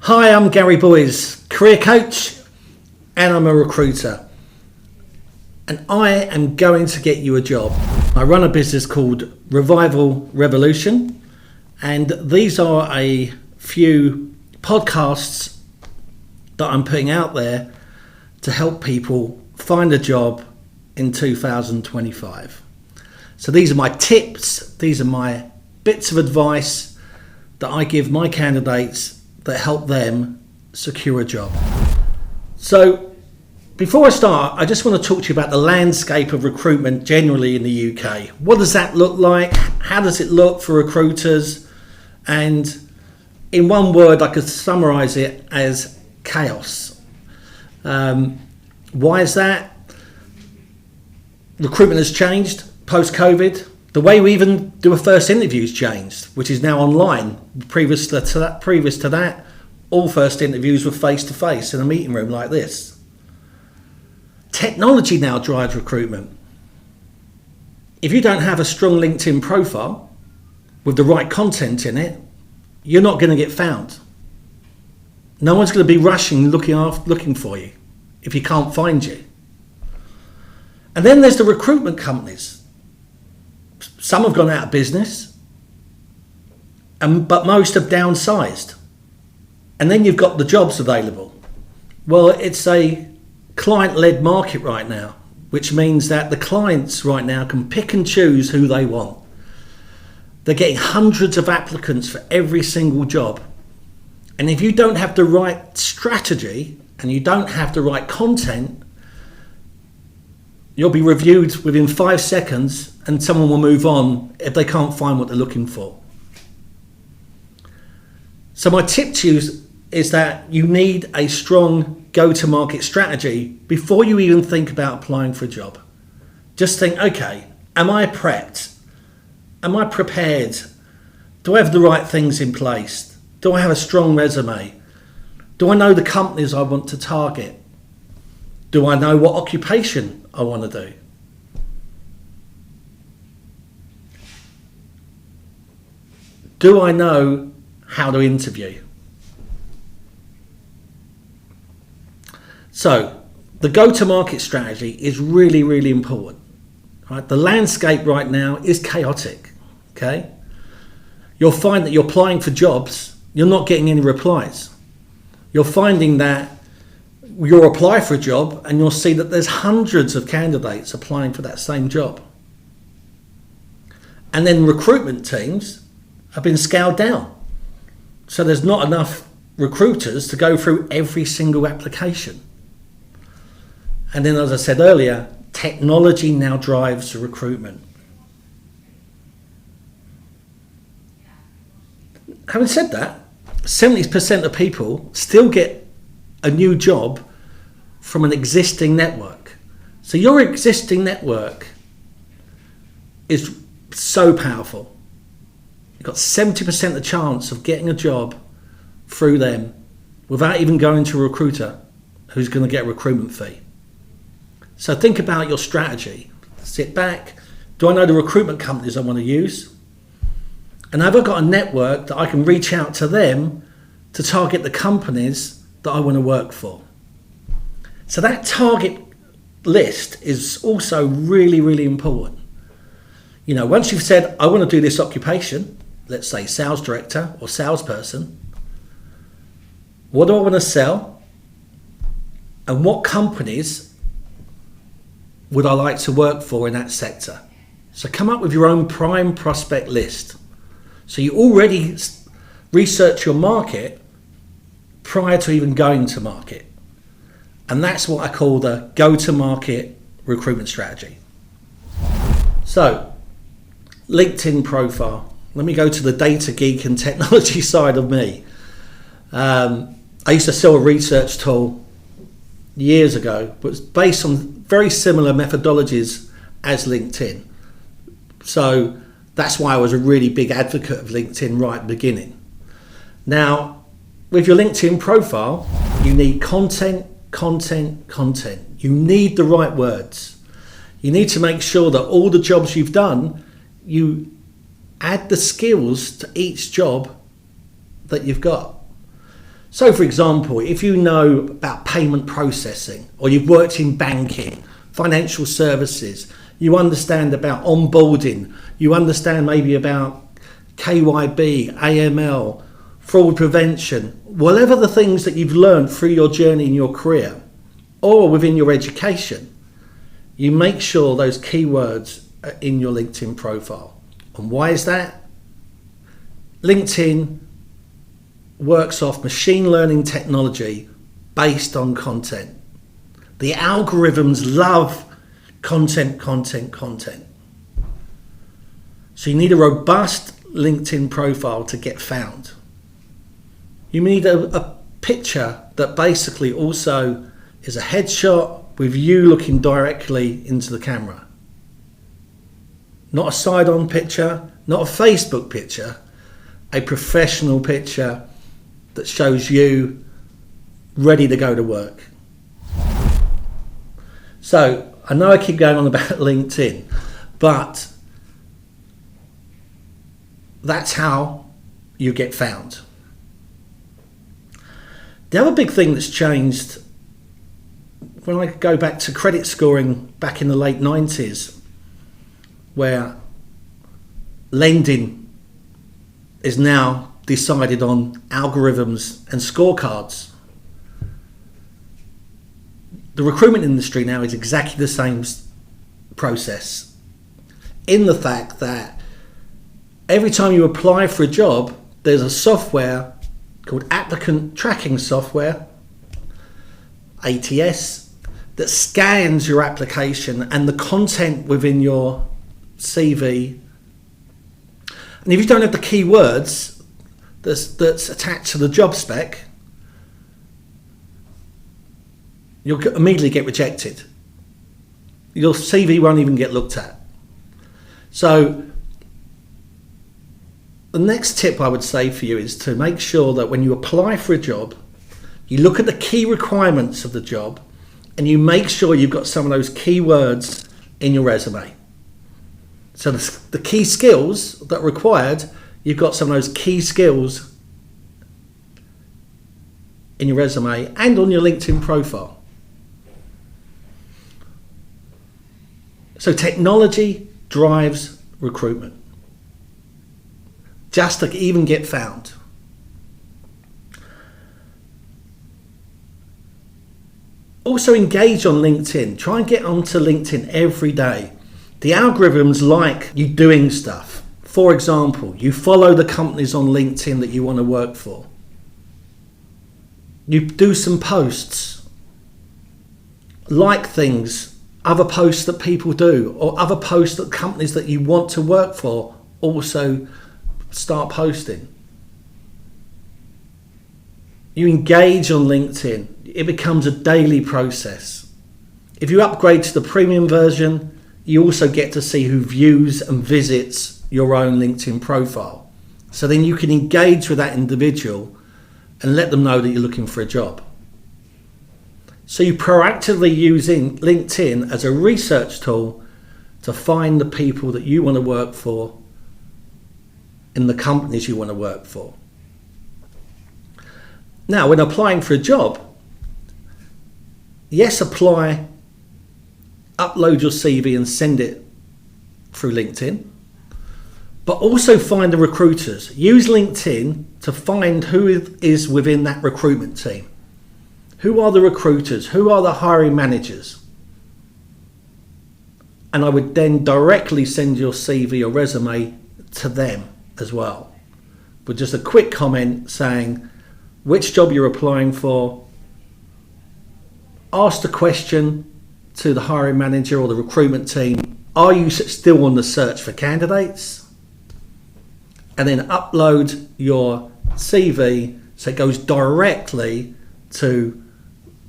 Hi, I'm Gary Boyes, career coach, and I'm a recruiter. And I am going to get you a job. I run a business called Revival Revolution, and these are a few podcasts that I'm putting out there to help people find a job in 2025. So these are my tips, these are my bits of advice that I give my candidates that help them secure a job. So before I start, I just want to talk to you about the landscape of recruitment generally in the UK. What does that look like? How does it look for recruiters? And in one word, I could summarize it as chaos. Why is that? Recruitment has changed post-COVID. The way we even do a first interview has changed, which is now online. Previous to that, all first interviews were face-to-face in a meeting room like this. Technology now drives recruitment. If you don't have a strong LinkedIn profile with the right content in it, you're not going to get found. No one's going to be rushing looking for you if you can't find you. And then there's the recruitment companies. Some have gone out of business, but most have downsized. And then you've got the jobs available. Well, it's a client-led market right now, which means that the clients right now can pick and choose who they want. They're getting hundreds of applicants for every single job. And if you don't have the right strategy and you don't have the right content, you'll be reviewed within 5 seconds and someone will move on if they can't find what they're looking for. So my tip to you is that you need a strong go-to-market strategy before you even think about applying for a job. Just think, okay, am I prepped? Am I prepared? Do I have the right things in place? Do I have a strong resume? Do I know the companies I want to target? Do I know what occupation I want to do? Do I know how to interview? So the go-to-market strategy is really, really important. Right? The landscape right now is chaotic. Okay? You'll find that you're applying for jobs, you're not getting any replies. You're finding that you'll apply for a job and you'll see that there's hundreds of candidates applying for that same job. And then recruitment teams have been scaled down. So there's not enough recruiters to go through every single application. And then, as I said earlier, technology now drives the recruitment. Having said that, 70% of people still get a new job from an existing network. So your existing network is so powerful. You've got 70% the chance of getting a job through them without even going to a recruiter who's going to get a recruitment fee. So think about your strategy. Sit back. Do I know the recruitment companies I want to use? And have I got a network that I can reach out to them to target the companies that I want to work for? So that target list is also really, really important. You know, once you've said, I want to do this occupation, let's say sales director or salesperson, what do I want to sell? And what companies would I like to work for in that sector? So come up with your own prime prospect list. So you already research your market prior to even going to market. And that's what I call the go-to-market recruitment strategy. So, LinkedIn profile. Let me go to the data geek and technology side of me. I used to sell a research tool years ago, but it's based on very similar methodologies as LinkedIn. So that's why I was a really big advocate of LinkedIn right at the beginning. Now, with your LinkedIn profile, you need content. You need the right words. You need to make sure that all the jobs you've done, you add the skills to each job that you've got. So for example, if you know about payment processing, or you've worked in banking, financial services, you understand about onboarding, you understand maybe about KYB, AML, fraud prevention, whatever the things that you've learned through your journey in your career or within your education, you make sure those keywords are in your LinkedIn profile. And why is that? LinkedIn works off machine learning technology based on content. The algorithms love content. So you need a robust LinkedIn profile to get found. You need a picture that basically also is a headshot with you looking directly into the camera. Not a side-on picture, not a Facebook picture, a professional picture that shows you ready to go to work. So I know I keep going on about LinkedIn, but that's how you get found. The other big thing that's changed, when I go back to credit scoring back in the late 90s, where lending is now decided on algorithms and scorecards. The recruitment industry now is exactly the same process, in the fact that every time you apply for a job, there's a software called applicant tracking software, ATS, that scans your application and the content within your CV. And if you don't have the keywords that's attached to the job spec, you'll immediately get rejected. Your CV won't even get looked at. So the next tip I would say for you is to make sure that when you apply for a job, you look at the key requirements of the job and you make sure you've got some of those keywords in your resume. So the key skills that are required, you've got some of those key skills in your resume and on your LinkedIn profile. So technology drives recruitment, just to even get found. Also engage on LinkedIn. Try and get onto LinkedIn every day. The algorithms like you doing stuff. For example, you follow the companies on LinkedIn that you want to work for. You do some posts, like things, other posts that people do, or other posts that companies that you want to work for also start posting. You engage on LinkedIn. It becomes a daily process. If you upgrade to the premium version, you also get to see who views and visits your own LinkedIn profile. So then you can engage with that individual and let them know that you're looking for a job. So you proactively using LinkedIn as a research tool to find the people that you want to work for in the companies you want to work for. Now, when applying for a job, yes, apply, upload your CV and send it through LinkedIn, but also find the recruiters. Use LinkedIn to find who is within that recruitment team. Who are the recruiters? Who are the hiring managers? And I would then directly send your CV or resume to them as well, with just a quick comment saying which job you're applying for. Ask the question to the hiring manager or the recruitment team, are you still on the search for candidates? And then upload your CV so it goes directly to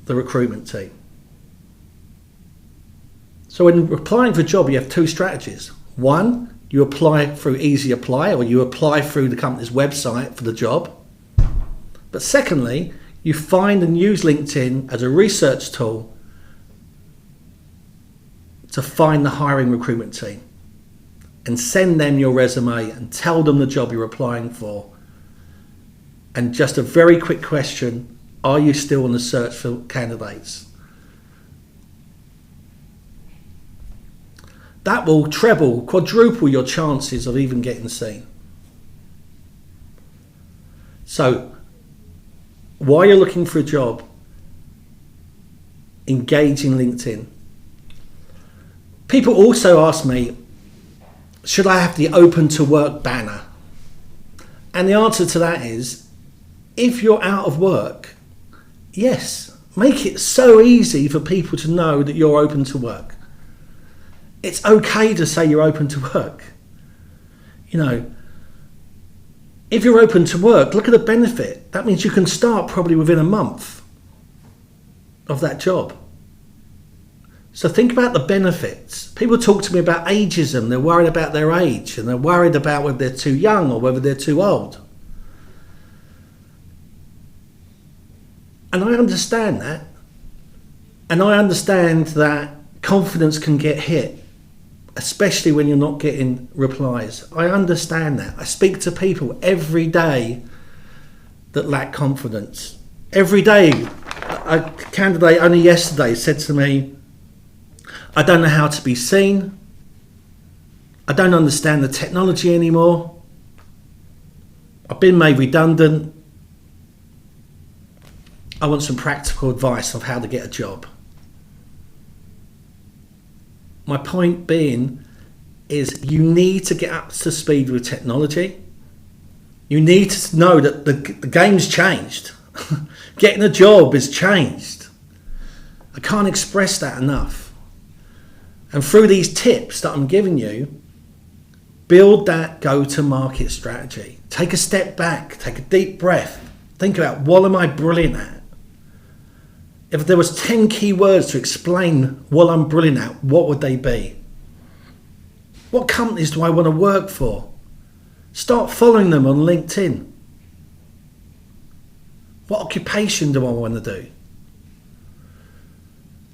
the recruitment team. So when applying for a job, you have two strategies. One, you apply through Easy Apply, or you apply through the company's website for the job. But secondly, you find and use LinkedIn as a research tool to find the hiring recruitment team and send them your resume and tell them the job you're applying for. And just a very quick question, are you still on the search for candidates? That will treble, quadruple your chances of even getting seen. So, while you're looking for a job, engage in LinkedIn. People also ask me, should I have the open to work banner? And the answer to that is, if you're out of work, yes, make it so easy for people to know that you're open to work. It's okay to say you're open to work. You know, if you're open to work, look at the benefit. That means you can start probably within a month of that job. So think about the benefits. People talk to me about ageism. They're worried about their age, and they're worried about whether they're too young or whether they're too old. And I understand that. And I understand that confidence can get hit, especially when you're not getting replies. I understand that. I speak to people every day that lack confidence. Every day, a candidate only yesterday said to me, I don't know how to be seen. I don't understand the technology anymore. I've been made redundant. I want some practical advice of how to get a job. My point being is you need to get up to speed with technology. You need to know that the game's changed. Getting a job has changed. I can't express that enough. And through these tips that I'm giving you, build that go-to-market strategy. Take a step back, take a deep breath. Think about, what am I brilliant at? If there was 10 key words to explain what I'm brilliant at, what would they be? What companies do I want to work for? Start following them on LinkedIn. What occupation do I want to do?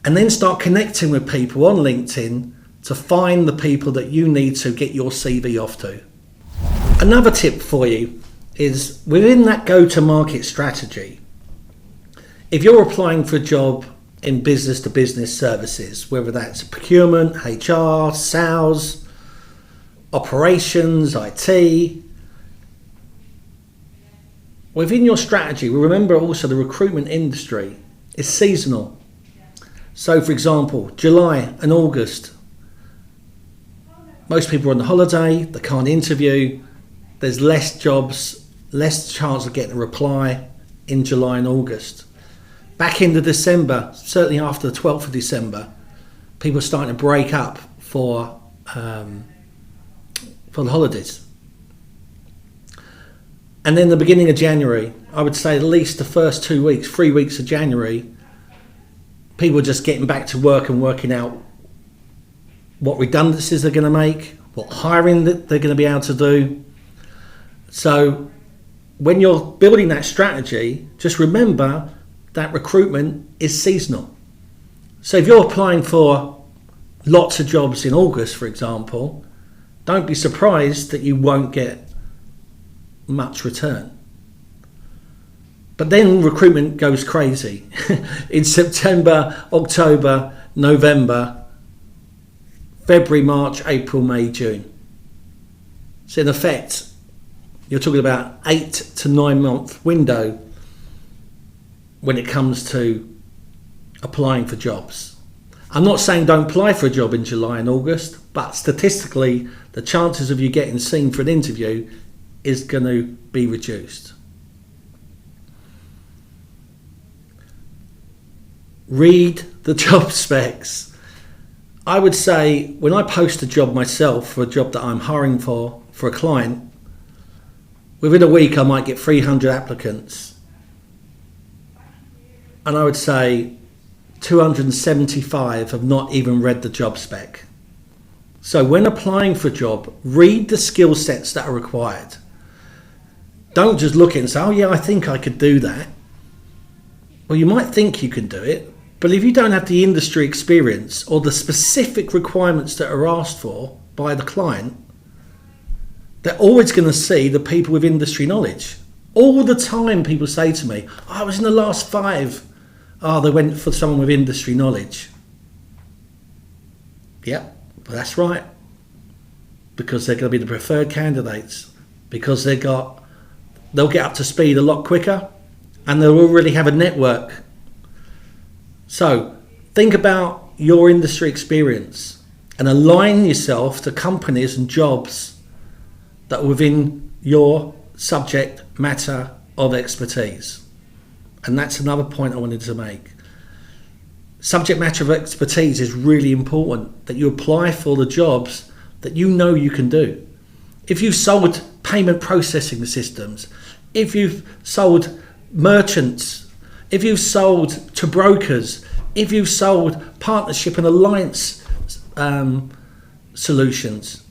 And then start connecting with people on LinkedIn to find the people that you need to get your CV off to. Another tip for you is within that go-to-market strategy, if you're applying for a job in business-to-business services, whether that's procurement, HR, sales, operations, IT, within your strategy, remember also the recruitment industry is seasonal. So, for example, July and August, most people are on holiday, they can't interview, there's less jobs, less chance of getting a reply in July and August. Back into December, certainly after the 12th of December, people are starting to break up for the holidays. And then the beginning of January, I would say at least the first 2 weeks, 3 weeks of January, people are just getting back to work and working out what redundancies they're going to make, what hiring that they're going to be able to do. So when you're building that strategy, just remember that recruitment is seasonal. So if you're applying for lots of jobs in August, for example, don't be surprised that you won't get much return. But then recruitment goes crazy in September, October, November, February, March, April, May, June. So in effect, you're talking about 8 to 9 month window when it comes to applying for jobs. I'm not saying don't apply for a job in July and August, but statistically, the chances of you getting seen for an interview is going to be reduced. Read the job specs. I would say when I post a job myself for a job that I'm hiring for a client, within a week I might get 300 applicants. And I would say 275 have not even read the job spec. So when applying for a job, read the skill sets that are required. Don't just look at it and say, oh yeah, I think I could do that. Well, you might think you can do it, but if you don't have the industry experience or the specific requirements that are asked for by the client, they're always going to see the people with industry knowledge. All the time people say to me, oh, I was in the last 5. Oh, they went for someone with industry knowledge. Yep, well, that's right. Because they're going to be the preferred candidates. Because they'll get up to speed a lot quicker, and they'll already have a network. So think about your industry experience and align yourself to companies and jobs that are within your subject matter of expertise. And that's another point I wanted to make. Subject matter of expertise is really important, that you apply for the jobs that you know you can do. If you've sold payment processing systems, if you've sold merchants, if you've sold to brokers, if you've sold partnership and alliance solutions,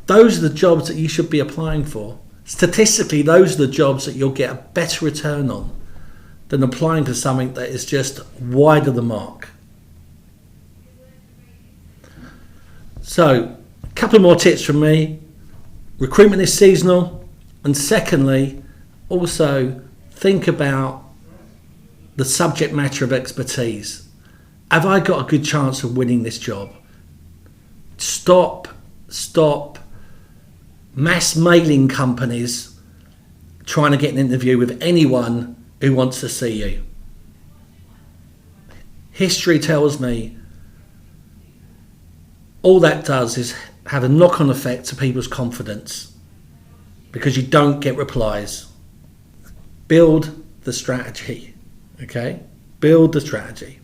those are the jobs that you should be applying for. Statistically, those are the jobs that you'll get a better return on than applying for something that is just wide of the mark. So, a couple more tips from me. Recruitment is seasonal. And secondly, also think about the subject matter of expertise. Have I got a good chance of winning this job? Stop mass mailing companies trying to get an interview with anyone who wants to see you. History tells me all that does is have a knock-on effect to people's confidence, because you don't get replies. Build the strategy, okay? Build the strategy.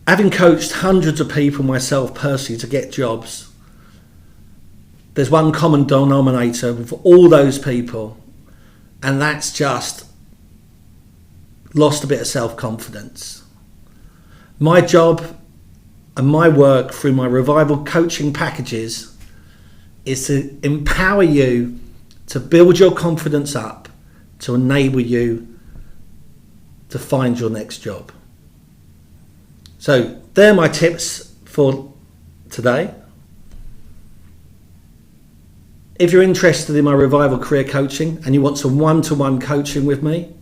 Having coached hundreds of people myself personally to get jobs, there's one common denominator with all those people, and that's just lost a bit of self-confidence. My job and my work through my Revival coaching packages is to empower you to build your confidence up, to enable you to find your next job. So they're my tips for today. If you're interested in my Revival career coaching and you want some one-to-one coaching with me,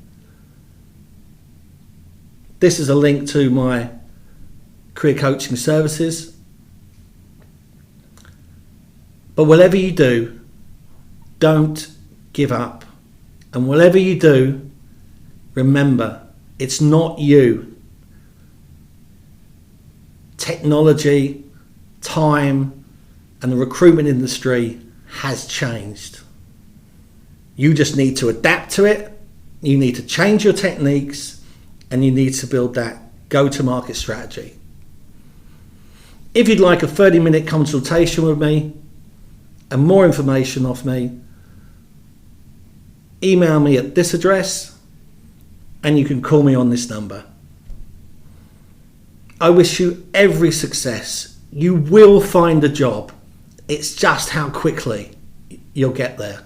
this is a link to my career coaching services. But whatever you do, don't give up. And whatever you do, remember, it's not you. Technology, time, and the recruitment industry has changed. You just need to adapt to it. You need to change your techniques, and you need to build that go-to-market strategy. If you'd like a 30-minute consultation with me and more information off me, email me at this address, and you can call me on this number. I wish you every success. You will find a job. It's just how quickly you'll get there.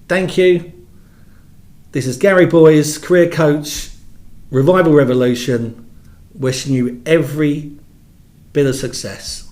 Thank you. This is Gary Boyes, career coach, Revival Revolution, wishing you every bit of success.